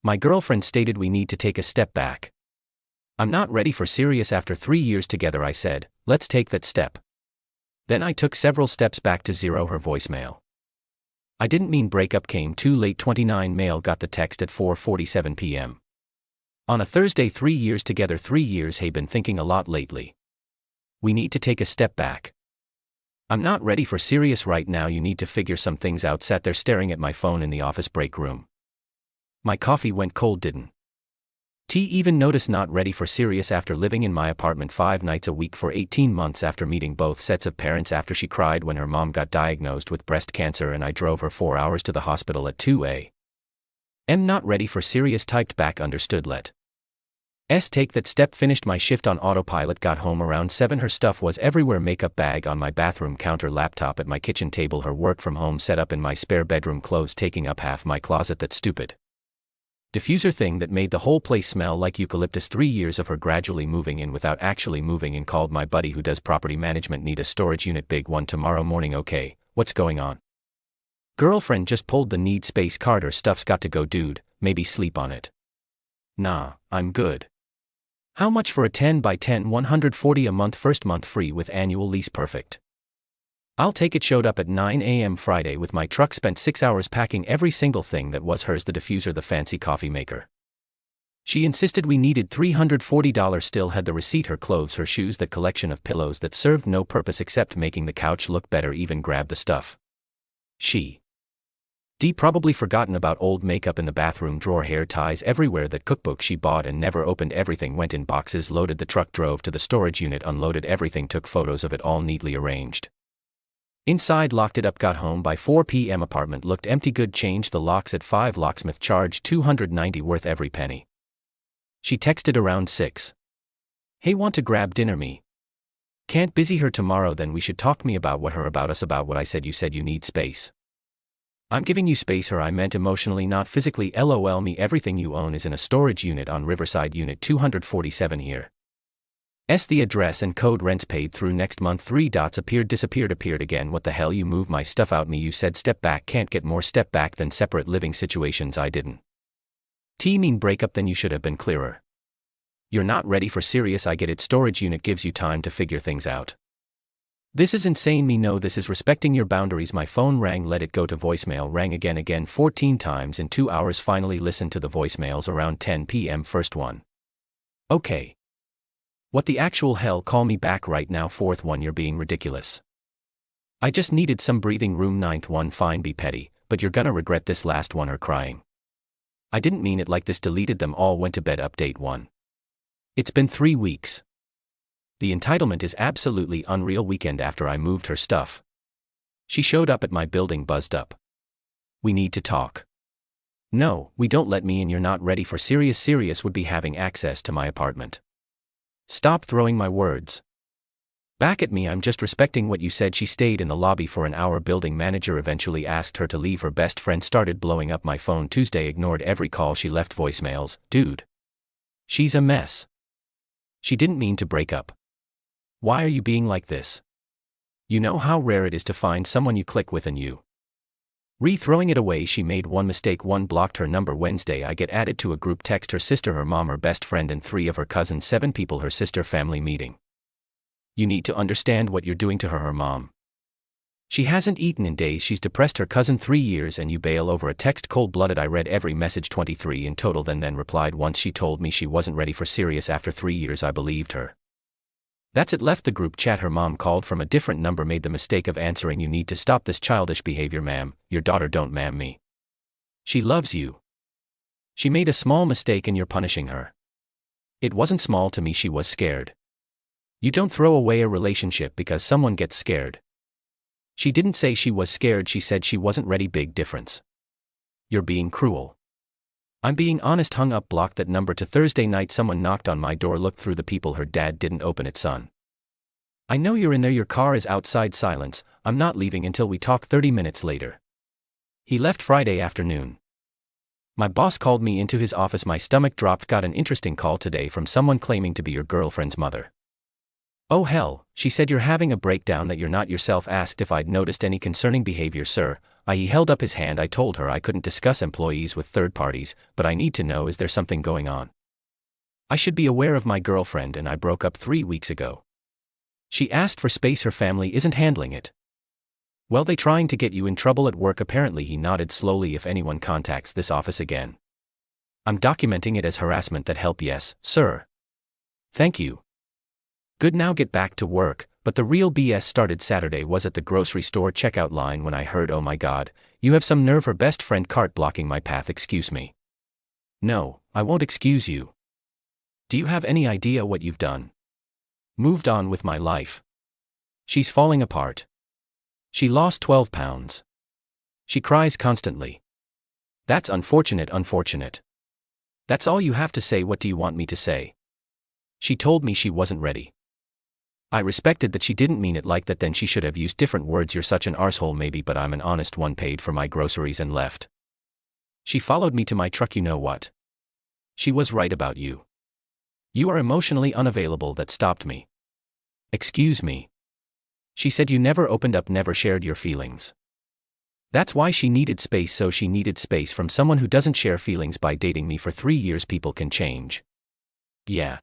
My girlfriend stated we need to take a step back. I'm not ready for serious after 3 years together, I said. Let's take that step. Then I took several steps back to zero her voicemail. I didn't mean breakup, came too late. 29 male got the text at 4:47 p.m. On a Thursday. 3 years together, 3 years. Hey, been thinking a lot lately. We need to take a step back. I'm not ready for serious right now. You need to figure some things out. Sat there staring at my phone in the office break room. My coffee went cold. Didn't T even notice. Not ready for serious after living in my apartment 5 nights a week for 18 months, after meeting both sets of parents, after she cried when her mom got diagnosed with breast cancer and I drove her 4 hours to the hospital at 2 a.m. Not ready for serious. Typed back. Understood. Let's take that step. Finished my shift on autopilot. Got home around 7. Her stuff was everywhere. Makeup bag on my bathroom counter, laptop at my kitchen table, her work from home setup in my spare bedroom, clothes taking up half my closet, that stupid diffuser thing that made the whole place smell like eucalyptus. 3 years of her gradually moving in without actually moving in. Called my buddy who does property management. Need a storage unit. Big one tomorrow morning. Okay, what's going on? Girlfriend just pulled the need space card. Her stuff's got to go. Dude, maybe sleep on it. Nah, I'm good. How much for a 10 by 10? $140 a month. First month free with annual lease. Perfect. I'll take it. Showed up at 9 a.m. Friday with my truck. Spent 6 hours packing every single thing that was hers. The diffuser, the fancy coffee maker. She insisted we needed $340. Still had the receipt. Her clothes, her shoes, the collection of pillows that served no purpose except making the couch look better. Even grabbed the stuff. She probably forgotten about. Old makeup in the bathroom drawer, hair ties everywhere. That cookbook she bought and never opened. Everything went in boxes. Loaded the truck, drove to the storage unit, unloaded everything, took photos of it all neatly arranged inside, locked it up. Got home by 4 p.m. Apartment looked empty. Good. Changed the locks at 5. Locksmith charged $290, worth every penny. She texted around 6. Hey, want to grab dinner? Me can't, busy. Her tomorrow. Then we should talk. Me about what? Her about us. About what? I said you said you need space. I'm giving you space. Her I meant emotionally, not physically. LOL. Me everything you own is in a storage unit on Riverside, unit 247 here. The address and code. Rents paid through next month. 3 dots appeared, disappeared, appeared again. What the hell? You move my stuff out. Me you said step back. Can't get more step back than separate living situations. I didn't mean breakup. Then you should have been clearer. You're not ready for serious. I get it. Storage unit gives you time to figure things out. This is insane. Me no, this is respecting your boundaries. My phone rang. Let it go to voicemail. Rang again 14 times in 2 hours. Finally listened to the voicemails around 10 p.m. First one. Okay. What the actual hell? Call me back right now. Fourth one. You're being ridiculous. I just needed some breathing room. Ninth one. Fine, be petty, but you're gonna regret this. Last one. Her crying. I didn't mean it like this. Deleted them all. Went to bed. Update 1. It's been 3 weeks. The entitlement is absolutely unreal. Weekend after I moved her stuff, she showed up at my building buzzed up. We need to talk. No, we don't let me in. You're not ready for serious. Serious would be having access to my apartment. Stop throwing my words back at me. I'm just respecting what you said. She stayed in the lobby for an hour. Building manager eventually asked her to leave. Her best friend started blowing up my phone. Tuesday ignored every call. She left voicemails. Dude, she's a mess. She didn't mean to break up. Why are you being like this? You know how rare it is to find someone you click with and you throwing it away. She made one mistake. 1 blocked her number. Wednesday I get added to a group text. Her sister, her mom, her best friend and 3 of her cousins. 7 people. Her sister family meeting. You need to understand what you're doing to her. Her mom. She hasn't eaten in days. She's depressed. Her cousin 3 years and you bail over a text. Cold-blooded. I read every message. 23 in total. Then replied once. She told me she wasn't ready for serious after 3 years. I believed her. That's it. Left the group chat. Her mom called from a different number. Made the mistake of answering. You need to stop this childish behavior, ma'am. Your daughter don't ma'am me. She loves you. She made a small mistake and you're punishing her. It wasn't small to me. She was scared. You don't throw away a relationship because someone gets scared. She didn't say she was scared. She said she wasn't ready. Big difference. You're being cruel. I'm being honest. Hung up. Blocked that number. To Thursday night. Someone knocked on my door. Looked through the people. Her dad didn't open it. Son, I know you're in there. Your car is outside. Silence. I'm not leaving until we talk. 30 minutes later. He left Friday afternoon. My boss called me into his office. My stomach dropped. Got an interesting call today from someone claiming to be your girlfriend's mother. Oh hell, she said you're having a breakdown, that you're not yourself. Asked if I'd noticed any concerning behavior. Sir, He held up his hand. I told her I couldn't discuss employees with third parties, but I need to know, is there something going on? I should be aware of. My girlfriend and I broke up 3 weeks ago. She asked for space. Her family isn't handling it. Well, they trying to get you in trouble at work apparently. He nodded slowly. If anyone contacts this office again, I'm documenting it as harassment. That help? Yes, sir. Thank you. Good, now get back to work. But the real BS started Saturday. Was at the grocery store checkout line when I heard, oh my God, you have some nerve. Her best friend cart blocking my path. Excuse me. No, I won't excuse you. Do you have any idea what you've done? Moved on with my life. She's falling apart. She lost 12 pounds. She cries constantly. That's unfortunate. Unfortunate. That's all you have to say. What do you want me to say? She told me she wasn't ready. I respected that she didn't mean it like that. Then she should have used different words. You're such an arsehole. Maybe, but I'm an honest one. Paid for my groceries and left. She followed me to my truck. You know what? She was right about you. You are emotionally unavailable. That stopped me. Excuse me. She said you never opened up, never shared your feelings. That's why she needed space. So she needed space from someone who doesn't share feelings. By dating me for 3 years, people can change. Yeah.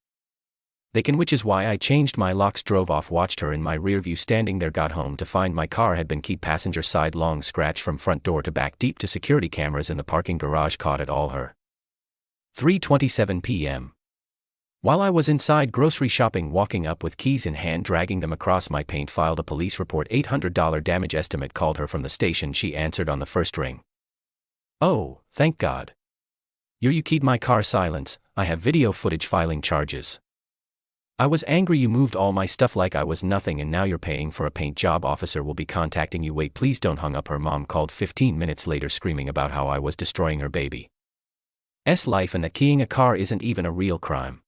They can, which is why I changed my locks, drove off, watched her in my rear view standing there, got home to find my car had been keyed, passenger side, long scratch from front door to back, deep to security cameras in the parking garage caught it all. Her. 3:27 p.m. While I was inside grocery shopping, walking up with keys in hand, dragging them across my paint, filed a police report. $800 damage estimate. Called her from the station. She answered on the first ring. Oh, thank God. You keyed my car. Silence. I have video footage. Filing charges. I was angry. You moved all my stuff like I was nothing, and now you're paying for a paint job. Officer will be contacting you. Wait, please don't. Hung up. Her mom called 15 minutes later screaming about how I was destroying her baby's life and that keying a car isn't even a real crime.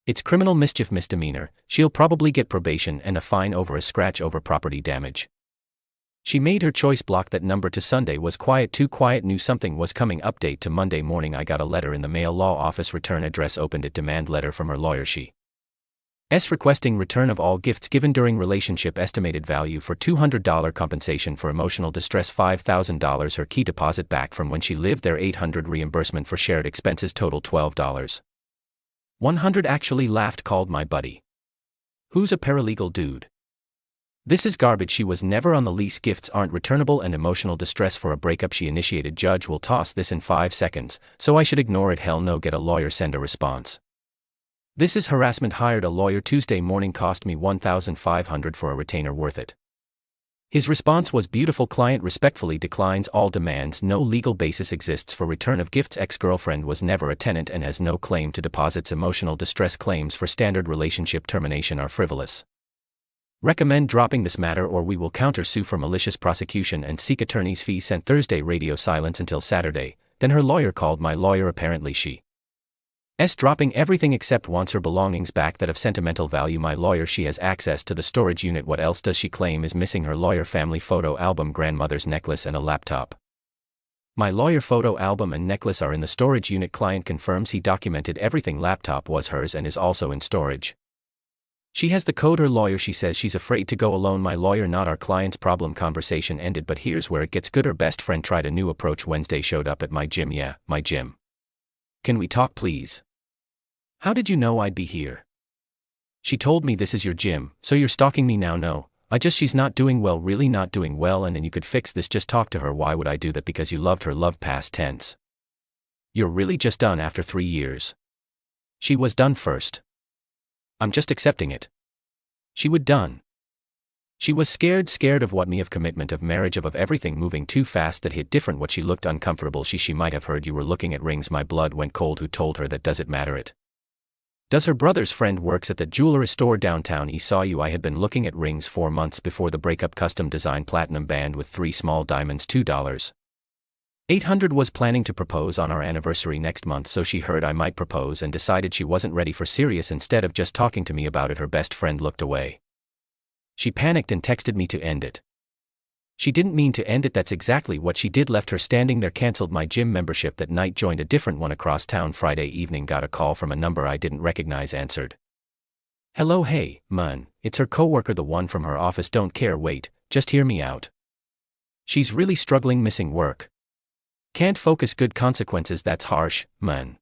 It's criminal mischief misdemeanor. She'll probably get probation and a fine over a scratch over property damage. She made her choice. Block that number. To Sunday was quiet, too quiet. Knew something was coming. Update to Monday morning. I got a letter in the mail. Law office, return address. Opened it. Demand letter from her lawyer. She's requesting return of all gifts given during relationship. Estimated value for $200. Compensation for emotional distress $5,000. Her key deposit back from when she lived there $800. Reimbursement for shared expenses total $12. 100. Actually laughed. Called my buddy, who's a paralegal dude. This is garbage. She was never on the lease. Gifts aren't returnable and emotional distress for a breakup she initiated. Judge will toss this in 5 seconds, so I should ignore it. Hell no. Get a lawyer. Send a response. This is harassment. Hired a lawyer Tuesday morning. Cost me $1,500 for a retainer. Worth it. His response was beautiful. Client respectfully declines all demands. No legal basis exists for return of gifts. Ex-girlfriend was never a tenant and has no claim to deposits. Emotional distress claims for standard relationship termination are frivolous. Recommend dropping this matter or we will counter-sue for malicious prosecution and seek attorney's fees. Sent Thursday. Radio silence until Saturday. Then her lawyer called my lawyer. Apparently she's dropping everything except wants her belongings back that of sentimental value. My lawyer, she has access to the storage unit. What else does she claim is missing? Her lawyer, family photo album, grandmother's necklace and a laptop. My lawyer, photo album and necklace are in the storage unit. Client confirms he documented everything. Laptop was hers and is also in storage. She has the code. Her lawyer, she says she's afraid to go alone. My lawyer, not our client's problem. Conversation ended, but here's where it gets good. Her best friend tried a new approach Wednesday. Showed up at my gym. Yeah, my gym. Can we talk please? How did you know I'd be here? She told me this is your gym, so you're stalking me now. No, she's not doing well, really not doing well, and then you could fix this. Just talk to her. Why would I do that? Because you loved her. Love past tense. You're really just done after 3 years. She was done first. I'm just accepting it. She would done. She was scared of what? Me, of commitment, of marriage, of everything moving too fast that hit different. What? She looked uncomfortable. She might have heard you were looking at rings. My blood went cold. Who told her that? Does it matter? It does. Her brother's friend works at the jewelry store downtown. He saw you. I had been looking at rings 4 months before the breakup. Custom design platinum band with 3 small diamonds $2. 800. Was planning to propose on our anniversary next month, so she heard I might propose and decided she wasn't ready for serious. Instead of just talking to me about it, her best friend looked away. She panicked and texted me to end it. She didn't mean to end it. That's exactly what she did. Left her standing there. Canceled my gym membership that night. Joined a different one across town. Friday evening got a call from a number I didn't recognize. Answered. Hello, hey, man, it's her coworker, the one from her office. Don't care. Wait, just hear me out. She's really struggling missing work. Can't focus, good consequences, that's harsh, man.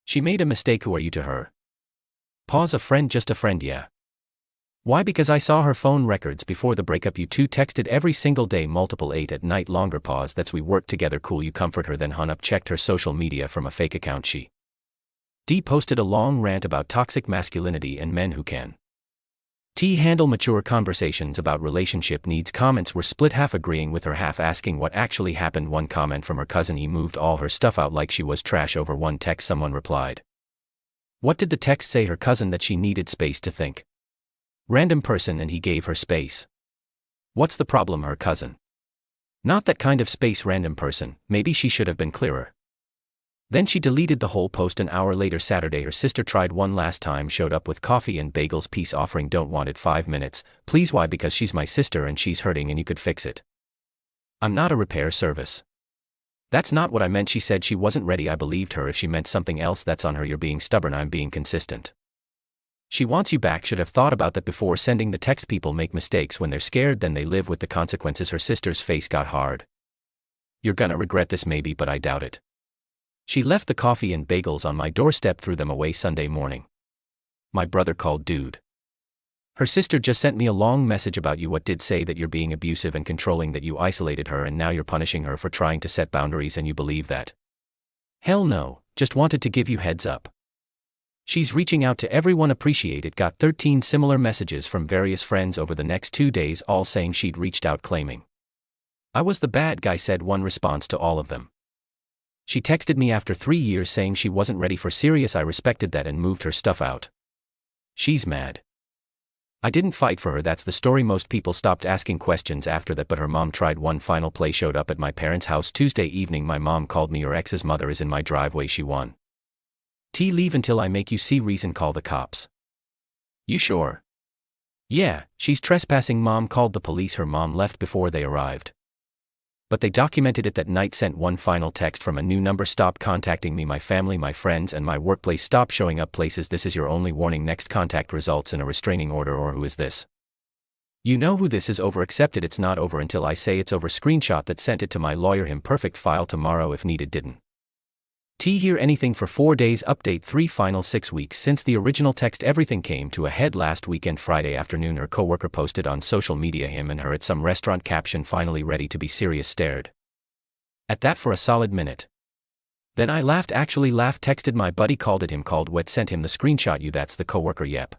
She made a mistake, who are you to her? Pause, a friend, just a friend, yeah. Why? Because I saw her phone records before the breakup. You two texted every single day, multiple 8 at night, longer. Pause, that's we worked together, cool. You comfort her, then hung up. Checked her social media from a fake account. She posted a long rant about toxic masculinity and men who can handle mature conversations about relationship needs. Comments were split, half agreeing with her, half asking what actually happened. One comment from her cousin: he moved all her stuff out like she was trash. Over one text someone replied, what did the text say? Her cousin that she needed space to think. Random person, and he gave her space. What's the problem? Her cousin. Not that kind of space. Random person, maybe she should have been clearer. Then she deleted the whole post. An hour later, Saturday, her sister tried one last time, showed up with coffee and bagels. Peace offering, don't want it. 5 minutes, please. Why? Because she's my sister and she's hurting and you could fix it. I'm not a repair service. That's not what I meant. She said she wasn't ready. I believed her. If she meant something else, that's on her. You're being stubborn. I'm being consistent. She wants you back. Should have thought about that before sending the text. People make mistakes when they're scared, then they live with the consequences. Her sister's face got hard. You're gonna regret this maybe, but I doubt it. She left the coffee and bagels on my doorstep, threw them away Sunday morning. My brother called, dude. Her sister just sent me a long message about you. What did? Say that you're being abusive and controlling, that you isolated her and now you're punishing her for trying to set boundaries, and you believe that? Hell no, just wanted to give you heads up. She's reaching out to everyone. Appreciate it. Got 13 similar messages from various friends over the next 2 days, all saying she'd reached out, claiming I was the bad guy, said one response to all of them. She texted me after 3 years saying she wasn't ready for serious. I respected that and moved her stuff out. She's mad. I didn't fight for her. That's the story. Most people stopped asking questions after that, but her mom tried one final play. Showed up at my parents' house Tuesday evening. My mom called me. Your ex's mother is in my driveway. She won. Leave until I make you see reason. Call the cops. You sure? Yeah, she's trespassing. Mom called the police. Her mom left before they arrived. But they documented it that night. Sent one final text from a new number. Stop contacting me. My family, my friends, and my workplace stop showing up places. This is your only warning. Next contact results in a restraining order. Or who is this? You know who this is. Over. Accepted. It's not over until I say it's over. Screenshot that. Sent it to my lawyer. Him. Perfect. File tomorrow if needed. Didn't hear anything for 4 days. Update 3 final 6 weeks since the original text. Everything came to a head last weekend. Friday afternoon, her coworker posted on social media him and her at some restaurant. Caption: finally ready to be serious. Stared at that for a solid minute. Then I laughed. Actually laughed. Texted my buddy, called it him, called wet, sent him the screenshot. You, that's the coworker. Yep.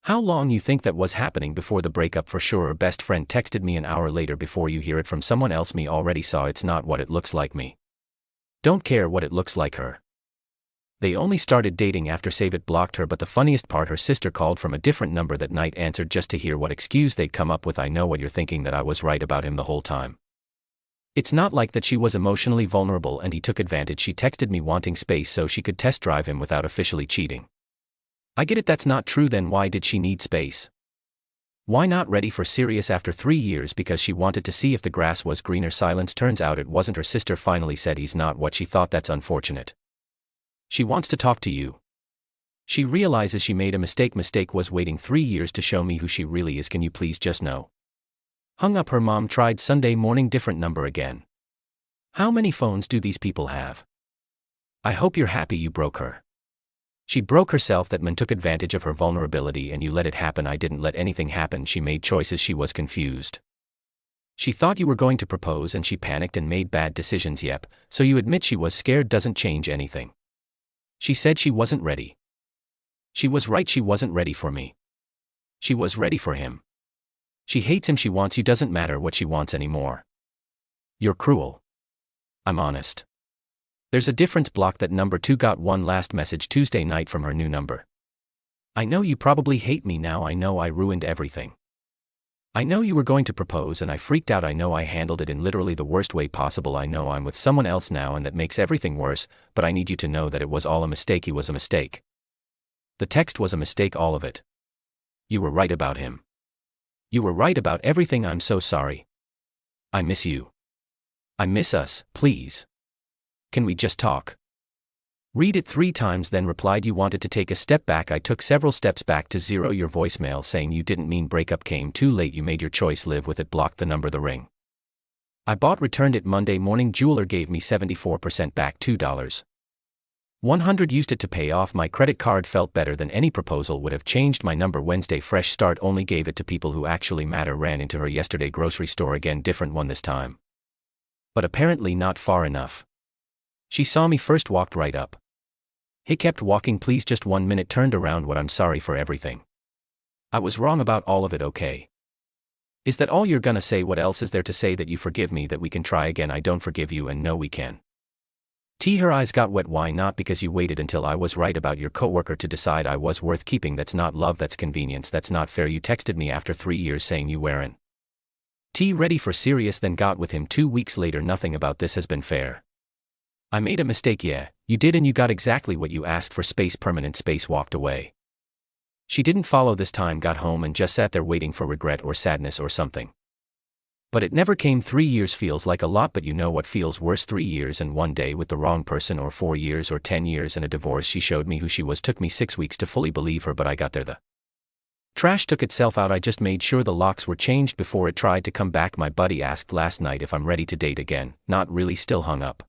How long you think that was happening before the breakup? For sure. Her best friend texted me an hour later. Before you hear it from someone else. Me already saw. It's not what it looks like. Me don't care what it looks like. Her. They only started dating after Save It blocked her. But the funniest part, her sister called from a different number that night, answered just to hear what excuse they'd come up with. I know what you're thinking, that I was right about him the whole time. It's not like that. She was emotionally vulnerable and he took advantage. She texted me wanting space so she could test drive him without officially cheating. I get it. That's not true. Then why did she need space? Why not ready for serious after 3 years? Because she wanted to see if the grass was greener. Silence. Turns out it wasn't. Her sister finally said he's not what she thought. That's unfortunate. She wants to talk to you. She realizes she made a mistake. Mistake was waiting 3 years to show me who she really is. Can you please just know? Hung up. Her mom tried Sunday morning. Different number again. How many phones do these people have? I hope you're happy you broke her. She broke herself. That man took advantage of her vulnerability and you let it happen. I didn't let anything happen. She made choices. She was confused. She thought you were going to propose and she panicked and made bad decisions. Yep, so you admit she was scared. Doesn't change anything. She said she wasn't ready. She was right. She wasn't ready for me. She was ready for him. She hates him. She wants you. Doesn't matter what she wants anymore. You're cruel. I'm honest. There's a difference. Block that number. 2 got one last message Tuesday night from her new number. I know you probably hate me now. I know I ruined everything. I know you were going to propose and I freaked out. I know I handled it in literally the worst way possible. I know I'm with someone else now and that makes everything worse, but I need you to know that it was all a mistake. He was a mistake. The text was a mistake. All of it. You were right about him. You were right about everything. I'm so sorry. I miss you. I miss us. Please. Can we just talk? Read it 3 times, then replied you wanted to take a step back. I took several steps back to 0. Your voicemail saying you didn't mean breakup came too late. You made your choice. Live with it. Blocked the number. The ring I bought returned it Monday morning. Jeweler gave me 74% back $2. 100 used it to pay off my credit card. Felt better than any proposal would have. Changed my number Wednesday. Fresh start. Only gave it to people who actually matter. Ran into her yesterday. Grocery store again. Different one this time. But apparently not far enough. She saw me first. Walked right up. He kept walking. Please just 1 minute. Turned around. What? I'm sorry for everything. I was wrong about all of it. Okay. Is that all you're gonna say? What else is there to say? That you forgive me, that we can try again? I don't forgive you, and no we can. Her eyes got wet. Why not? Because you waited until I was right about your coworker to decide I was worth keeping. That's not love, that's convenience, that's not fair. You texted me after 3 years saying you weren't ready for serious, then got with him 2 weeks later. Nothing about this has been fair. I made a mistake. Yeah, you did, and you got exactly what you asked for. Space, permanent space. Walked away. She didn't follow this time. Got home and just sat there waiting for regret or sadness or something. But it never came. 3 years feels like a lot, but you know what feels worse? 3 years and 1 day with the wrong person, or 4 years or 10 years and a divorce. She showed me who she was. Took me 6 weeks to fully believe her, but I got there. The trash took itself out. I just made sure the locks were changed before it tried to come back. My buddy asked last night if I'm ready to date again. Not really. Still hung up.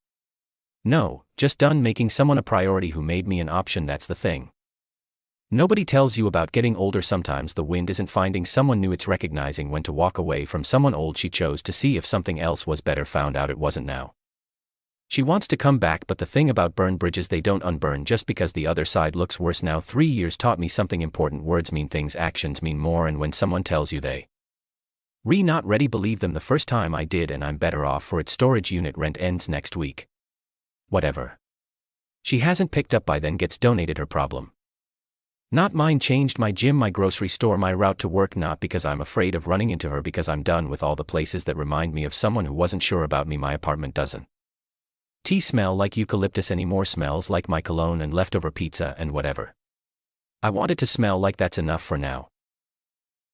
No, just done making someone a priority who made me an option. That's the thing nobody tells you about getting older. Sometimes the wind isn't finding someone new, it's recognizing when to walk away from someone old. She chose to see if something else was better, found out it wasn't. Now she wants to come back, but the thing about burned bridges, they don't unburn just because the other side looks worse. Now 3 years taught me something important. Words mean things, actions mean more, and when someone tells you they not ready, believe them. The first time I did, and I'm better off for it. Storage unit rent ends next week. Whatever. She hasn't picked up by then. Gets donated. Her problem, not mine. Changed my gym, my grocery store, my route to work. Not because I'm afraid of running into her, because I'm done with all the places that remind me of someone who wasn't sure about me. My apartment doesn't smell like eucalyptus anymore. Smells like my cologne and leftover pizza and whatever I want it to smell like. That's enough for now.